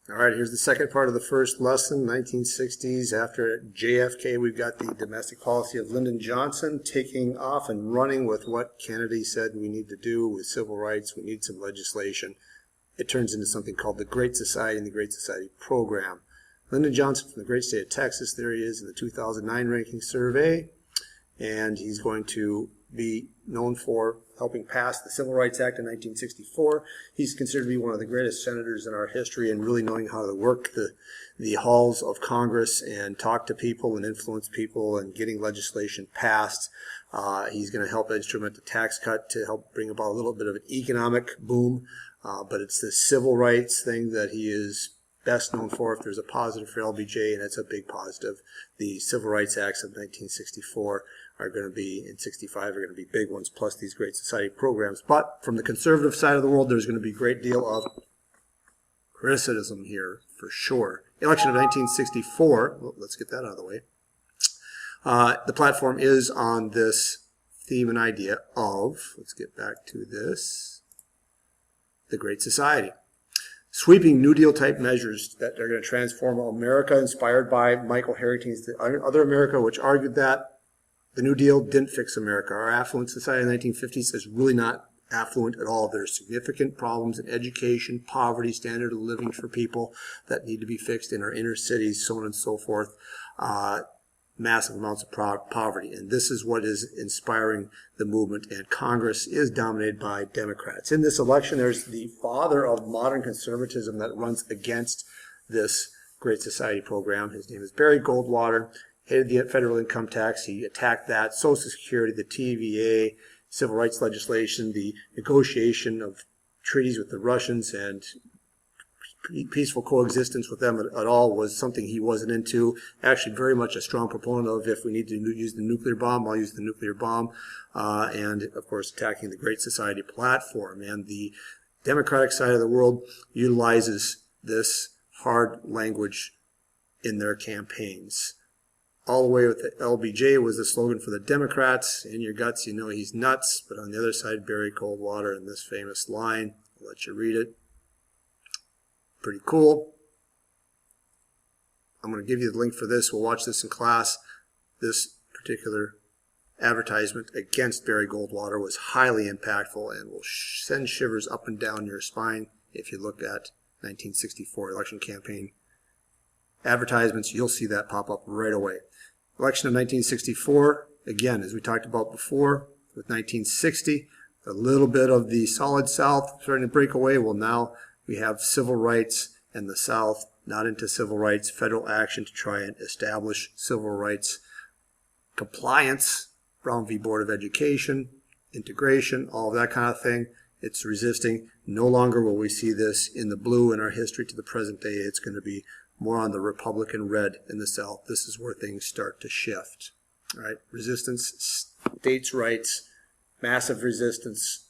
All right, here's the second part of the first lesson, 1960s. After JFK, we've got the domestic policy of Lyndon Johnson taking off and running with what Kennedy said we need to do with civil rights. We need some legislation. It turns into something called the Great Society and the Great Society program. Lyndon Johnson from the great state of Texas, there he is in the 2009 ranking survey, and he's going to be known for helping pass the Civil Rights Act in 1964. He's considered to be one of the greatest senators in our history and really knowing how to work the halls of Congress and talk to people and influence people and getting legislation passed. He's going to help instrument the tax cut to help bring about a little bit of an economic boom, but it's the civil rights thing that he is best known for. If there's a positive for LBJ, and it's a big positive, the Civil Rights Acts of 1964 are going to be, in 65, are going to be big ones, plus these Great Society programs. But from the conservative side of the world, there's going to be a great deal of criticism here, for sure. Election of 1964, well, let's get that out of the way. The platform is on this theme and idea of, let's get back to this, the Great Society. Sweeping New Deal type measures that are going to transform America, inspired by Michael Harrington's The Other America, which argued that the New Deal didn't fix America. Our affluent society in the 1950s is really not affluent at all. There's significant problems in education, poverty, standard of living for people that need to be fixed in our inner cities, so on and so forth. Massive amounts of poverty. And this is what is inspiring the movement. And Congress is dominated by Democrats. In this election, there's the father of modern conservatism that runs against this Great Society program. His name is Barry Goldwater. Hated the federal income tax. He attacked that. Social Security, the TVA, civil rights legislation, the negotiation of treaties with the Russians, and peaceful coexistence with them at all was something he wasn't into. Actually, very much a strong proponent of, if we need to use the nuclear bomb, I'll use the nuclear bomb. And, of course, attacking the Great Society platform. And the Democratic side of the world utilizes this hard language in their campaigns. All the way with the LBJ was the slogan for the Democrats: in your guts, you know he's nuts. But on the other side, Barry Goldwater in this famous line, I'll let you read it. Pretty cool. I'm going to give you the link for this. We'll watch this in class. This particular advertisement against Barry Goldwater was highly impactful and will send shivers up and down your spine if you look at 1964 election campaign advertisements. You'll see that pop up right away. Election of 1964, again, as we talked about before, with 1960, a little bit of the solid South starting to break away. Well, now we have civil rights and the South not into civil rights, federal action to try and establish civil rights compliance, Brown v. Board of Education, integration, all of that kind of thing. It's resisting. No longer will we see this in the blue in our history to the present day. It's going to be more on the Republican red in the South. This is where things start to shift. All right, resistance, states' rights, massive resistance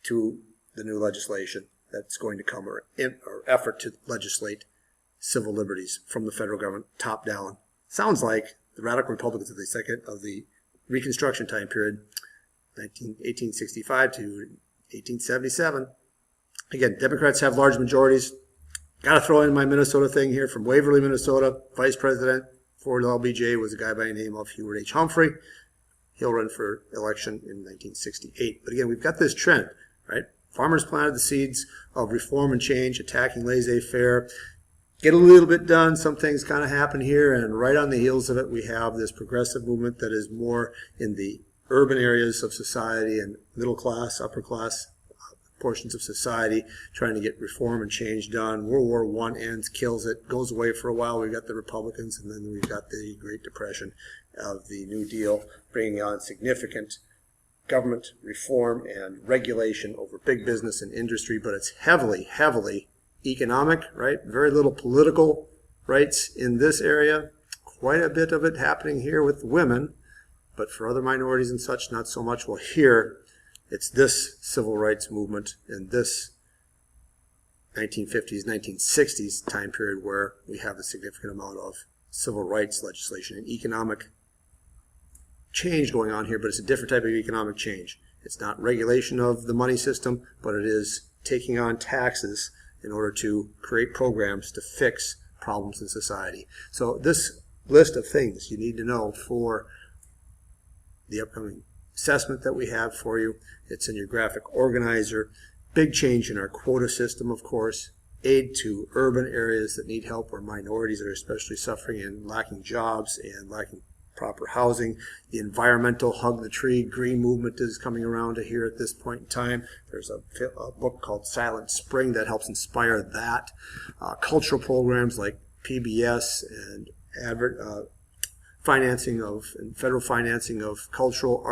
to the new legislation that's going to come, or effort to legislate civil liberties from the federal government, top down. Sounds like the radical Republicans of the Reconstruction time period, 1865 to 1877. Again, Democrats have large majorities. Got to throw in my Minnesota thing here from Waverly, Minnesota. Vice President for LBJ was a guy by the name of Hubert H. Humphrey. He'll run for election in 1968. But again, we've got this trend, right? Farmers planted the seeds of reform and change, attacking laissez-faire. Get a little bit done, some things kind of happen here, and right on the heels of it, we have this progressive movement that is more in the urban areas of society and middle class, upper class portions of society, trying to get reform and change done. World War I ends, kills it, goes away for a while. We've got the Republicans, and then we've got the Great Depression of the New Deal, bringing on significant government reform and regulation over big business and industry, but it's heavily, heavily economic, right? Very little political rights in this area. Quite a bit of it happening here with women, but for other minorities and such, not so much. Well, here, it's this civil rights movement in this 1950s, 1960s time period where we have a significant amount of civil rights legislation and economic change going on here, but it's a different type of economic change. It's not regulation of the money system, but it is taking on taxes in order to create programs to fix problems in society. So this list of things you need to know for the upcoming assessment that we have for you, it's in your graphic organizer. Big change in our quota system, of course. Aid to urban areas that need help, where minorities are especially suffering and lacking jobs and lacking proper housing. The environmental hug the tree green movement is coming around to here at this point in time. There's a book called Silent Spring that helps inspire that. Cultural programs like PBS and federal financing of cultural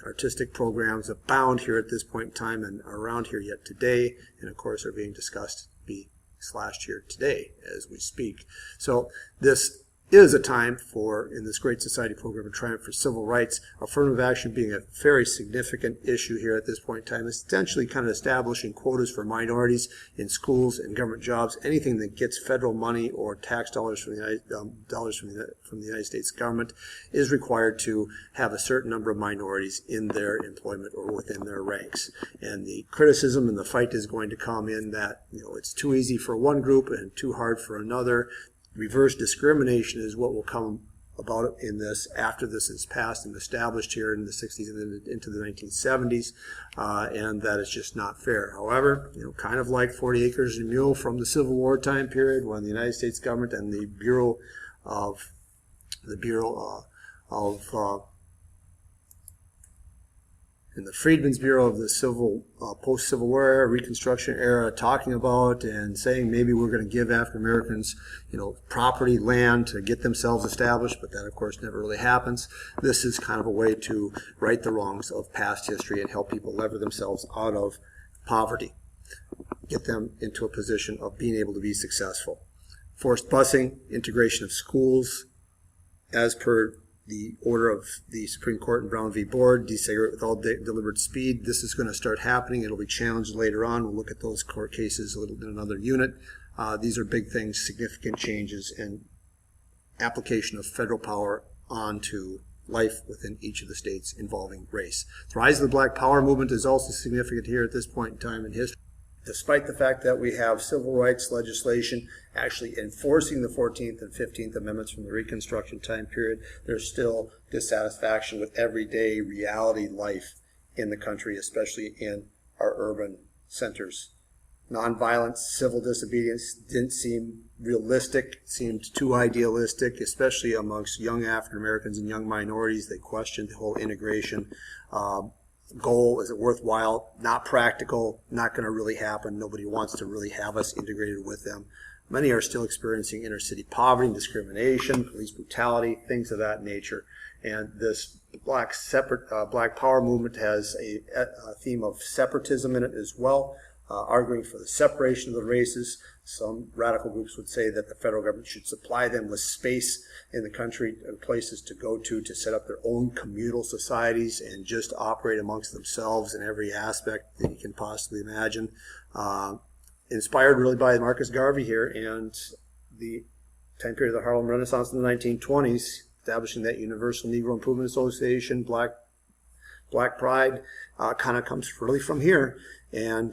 artistic programs abound here at this point in time and are around here yet today, and of course are being discussed to be slashed here today as we speak. So this is a time for, in this Great Society program, a triumph for civil rights. Affirmative action being a very significant issue here at this point in time, essentially kind of establishing quotas for minorities in schools and government jobs. Anything that gets federal money or tax dollars from the United States government is required to have a certain number of minorities in their employment or within their ranks. And the criticism and the fight is going to come in that, it's too easy for one group and too hard for another. Reverse discrimination is what will come about in this after this is passed and established here in the 60s and into the 1970s, and that is just not fair. However, kind of like 40 Acres and a Mule from the Civil War time period, when the United States government and the Bureau of and the Freedmen's Bureau of the post-Civil War era, Reconstruction era, talking about and saying maybe we're going to give African Americans, property, land to get themselves established, but that of course never really happens. This is kind of a way to right the wrongs of past history and help people lever themselves out of poverty, get them into a position of being able to be successful. Forced busing, integration of schools, as per the order of the Supreme Court in Brown v. Board, desegregate with all deliberate speed. This is going to start happening. It'll be challenged later on. We'll look at those court cases a little in another unit. These are big things, significant changes in application of federal power onto life within each of the states involving race. The rise of the Black Power movement is also significant here at this point in time in history. Despite the fact that we have civil rights legislation actually enforcing the 14th and 15th Amendments from the Reconstruction time period, there's still dissatisfaction with everyday reality life in the country, especially in our urban centers. Nonviolence, civil disobedience didn't seem realistic, seemed too idealistic, especially amongst young African Americans and young minorities. They questioned the whole integration goal. Is it worthwhile? Not practical, not going to really happen. Nobody wants to really have us integrated with them. Many are still experiencing inner city poverty and discrimination, police brutality, things of that nature. And this Black Power movement has a theme of separatism in it as well, arguing for the separation of the races. Some radical groups would say that the federal government should supply them with space in the country and places to go to set up their own communal societies and just operate amongst themselves in every aspect that you can possibly imagine. Inspired really by Marcus Garvey here and the time period of the Harlem Renaissance in the 1920s, establishing that Universal Negro Improvement Association, Black Pride, kind of comes really from here. And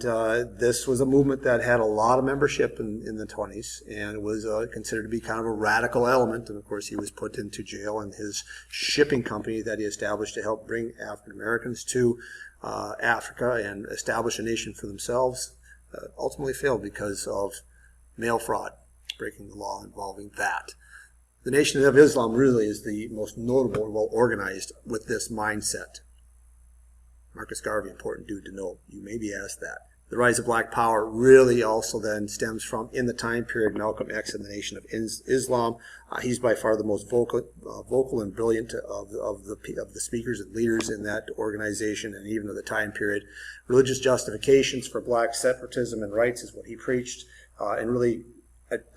this was a movement that had a lot of membership in the 20s, and it was considered to be kind of a radical element. And of course, he was put into jail, and his shipping company that he established to help bring African Americans to Africa and establish a nation for themselves ultimately failed because of mail fraud, breaking the law involving that. The Nation of Islam really is the most notable and well organized with this mindset. Marcus Garvey, important dude to know. You may be asked that. The rise of Black Power really also then stems from, in the time period, Malcolm X and the Nation of Islam. He's by far the most vocal and brilliant of the speakers and leaders in that organization, and even of the time period. Religious justifications for black separatism and rights is what he preached, and really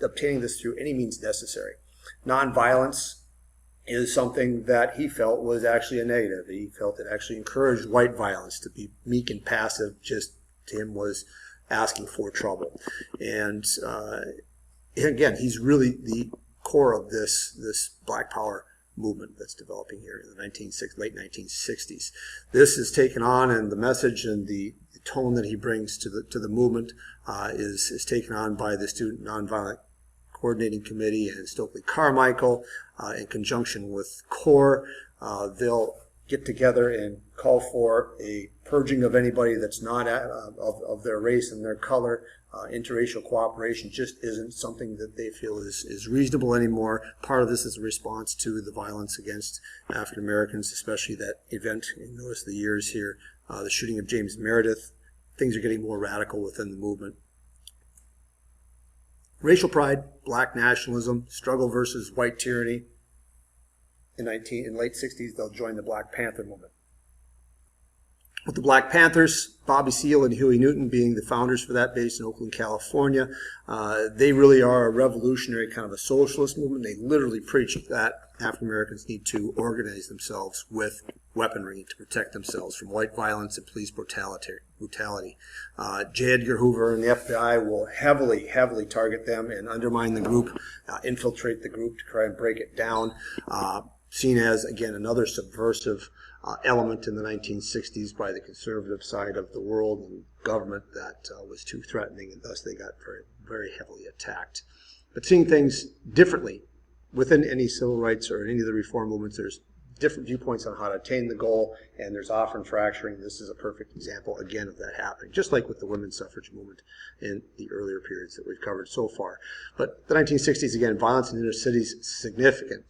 obtaining this through any means necessary. Nonviolence is something that he felt was actually a negative. He felt it actually encouraged white violence. To be meek and passive just to him was asking for trouble. And again, he's really the core of this Black Power movement that's developing here in the late 1960s. This is taken on, and the message and the tone that he brings to the movement is taken on by the Student Nonviolent Coordinating Committee and Stokely Carmichael in conjunction with CORE. They'll get together and call for a purging of anybody that's not of their race and their color. Interracial cooperation just isn't something that they feel is reasonable anymore. Part of this is a response to the violence against African Americans, especially that event in notice of the years here, the shooting of James Meredith. Things are getting more radical within the movement. Racial pride, black nationalism, struggle versus white tyranny. In late 60s, they'll join the Black Panther movement. With the Black Panthers, Bobby Seale and Huey Newton being the founders for that, based in Oakland, California, they really are a revolutionary kind of a socialist movement. They literally preach that African Americans need to organize themselves with weaponry to protect themselves from white violence and police brutality. J. Edgar Hoover and the FBI will heavily target them and undermine the group, infiltrate the group to try and break it down. Seen as, again, another subversive element in the 1960s by the conservative side of the world and government that was too threatening, and thus they got very heavily attacked. But seeing things differently within any civil rights or any of the reform movements, there's different viewpoints on how to attain the goal, and there's often fracturing. This is a perfect example, again, of that happening, just like with the women's suffrage movement in the earlier periods that we've covered so far. But the 1960s, again, violence in inner cities, significant.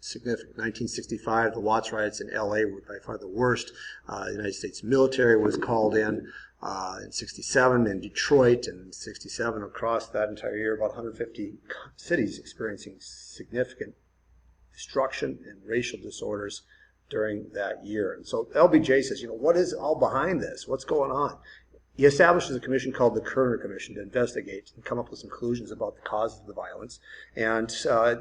1965, the Watts riots in LA were by far the worst. The United States military was called in 67 in Detroit, and in 67 across that entire year, about 150 cities experiencing significant destruction and racial disorders during that year. And so LBJ says, what is all behind this? What's going on? He establishes a commission called the Kerner Commission to investigate and come up with some conclusions about the causes of the violence. And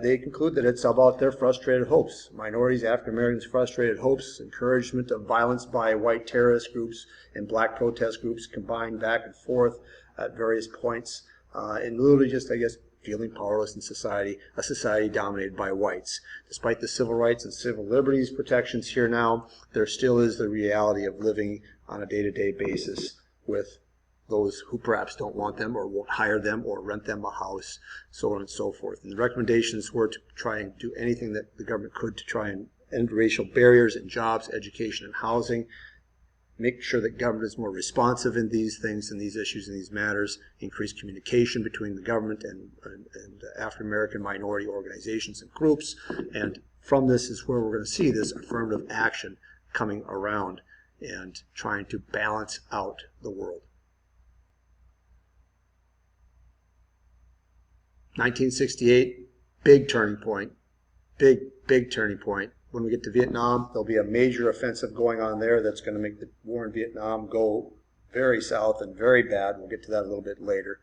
they conclude that it's about their frustrated hopes. Minorities, African Americans' frustrated hopes, encouragement of violence by white terrorist groups and black protest groups combined back and forth at various points. And literally just, I guess, feeling powerless in society, a society dominated by whites. Despite the civil rights and civil liberties protections here now, there still is the reality of living on a day-to-day basis with those who perhaps don't want them or won't hire them or rent them a house, so on and so forth. And the recommendations were to try and do anything that the government could to try and end racial barriers in jobs, education, and housing, make sure that government is more responsive in these things and these issues and these matters, increase communication between the government and African American minority organizations and groups. And from this is where we're going to see this affirmative action coming around and trying to balance out the world. 1968, big turning point, big turning point. When we get to Vietnam, there'll be a major offensive going on there that's going to make the war in Vietnam go very south and very bad. We'll get to that a little bit later.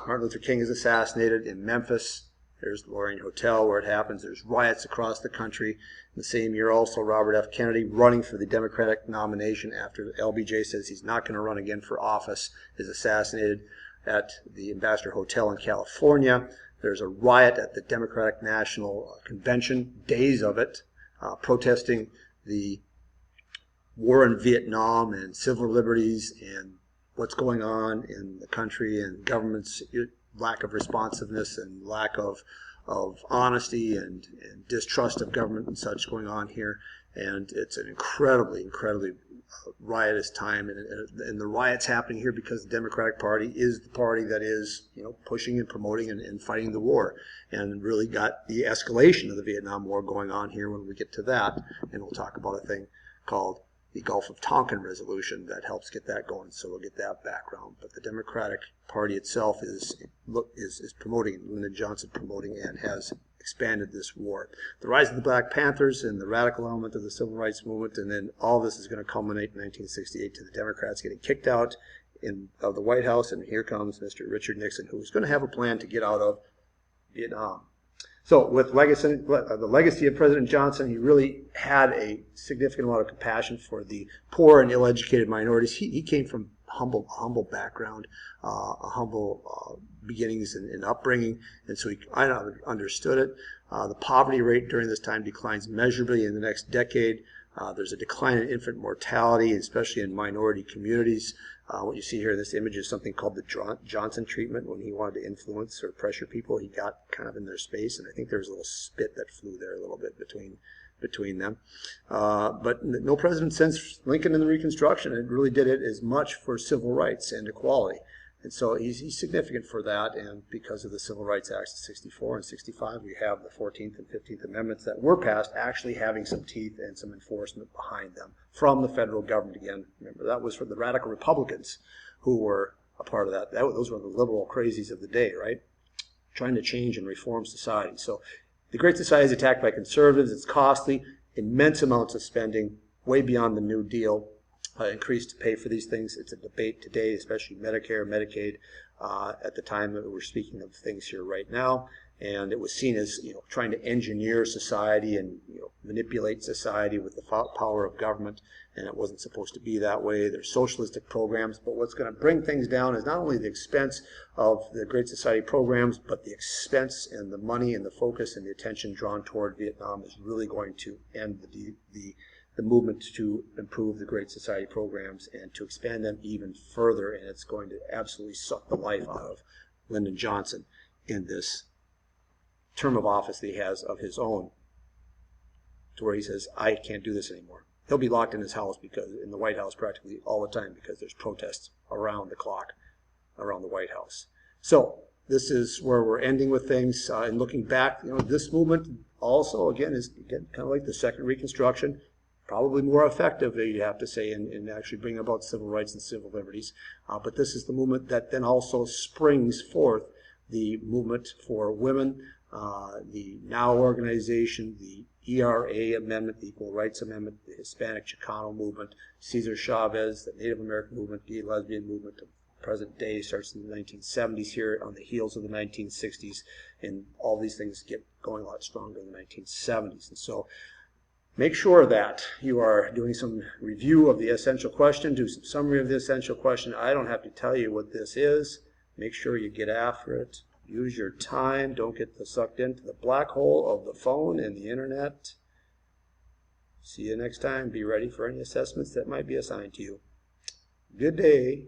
Martin Luther King is assassinated in Memphis. There's the Lorraine Hotel where it happens. There's riots across the country. In the same year also, Robert F. Kennedy, running for the Democratic nomination after LBJ says he's not going to run again for office, is assassinated at the Ambassador Hotel in California. There's a riot at the Democratic National Convention, days of it, protesting the war in Vietnam and civil liberties and what's going on in the country and government's lack of responsiveness and lack of honesty and distrust of government and such going on here. And it's an incredibly riotous time, and the riots happening here because the Democratic Party is the party that is pushing and promoting and fighting the war, and really got the escalation of the Vietnam War going on here when we get to that. And we'll talk about a thing called the Gulf of Tonkin resolution that helps get that going, so we'll get that background. But the Democratic Party itself is promoting, Lyndon Johnson promoting, and has expanded this war. The rise of the Black Panthers and the radical element of the civil rights movement, and then all this is going to culminate in 1968 to the Democrats getting kicked out of the White House, and here comes Mr. Richard Nixon, who's going to have a plan to get out of Vietnam. So with the legacy of President Johnson, he really had a significant amount of compassion for the poor and ill-educated minorities. He came from humble background, a humble beginnings and upbringing, and so I understood it. The poverty rate during this time declines measurably in the next decade. There's a decline in infant mortality, especially in minority communities. What you see here in this image is something called the Johnson treatment. When he wanted to influence or pressure people, he got kind of in their space, and I think there was a little spit that flew there a little bit between them. But no president since Lincoln in the Reconstruction really did it as much for civil rights and equality. And so he's significant for that, and because of the Civil Rights Acts of 64 and 65, we have the 14th and 15th Amendments that were passed actually having some teeth and some enforcement behind them from the federal government. Again, remember, that was for the radical Republicans who were a part of that. Those were the liberal crazies of the day, right? Trying to change and reform society. So the Great Society is attacked by conservatives. It's costly, immense amounts of spending, way beyond the New Deal. Increased to pay for these things. It's a debate today, especially Medicare, Medicaid, at the time that we're speaking of things here right now. And it was seen as, trying to engineer society and, manipulate society with the power of government. And it wasn't supposed to be that way. There's socialistic programs, but what's going to bring things down is not only the expense of the Great Society programs, but the expense and the money and the focus and the attention drawn toward Vietnam is really going to end the movement to improve the Great Society programs and to expand them even further, and it's going to absolutely suck the life out of Lyndon Johnson in this term of office that he has of his own, to where he says, I can't do this anymore. He'll be locked in his house, in the White House practically all the time, because there's protests around the clock around the White House. So this is where we're ending with things, and looking back, this movement also, again, is kind of like the Second Reconstruction, probably more effective, you have to say, in actually bringing about civil rights and civil liberties. But this is the movement that then also springs forth the movement for women, the NOW organization, the ERA Amendment, the Equal Rights Amendment, the Hispanic Chicano movement, Cesar Chavez, the Native American movement, gay lesbian movement of present day starts in the 1970s here on the heels of the 1960s, and all these things get going a lot stronger in the 1970s. And so make sure that you are doing some review of the essential question, do some summary of the essential question. I don't have to tell you what this is. Make sure you get after it. Use your time. Don't get sucked into the black hole of the phone and the internet. See you next time. Be ready for any assessments that might be assigned to you. Good day.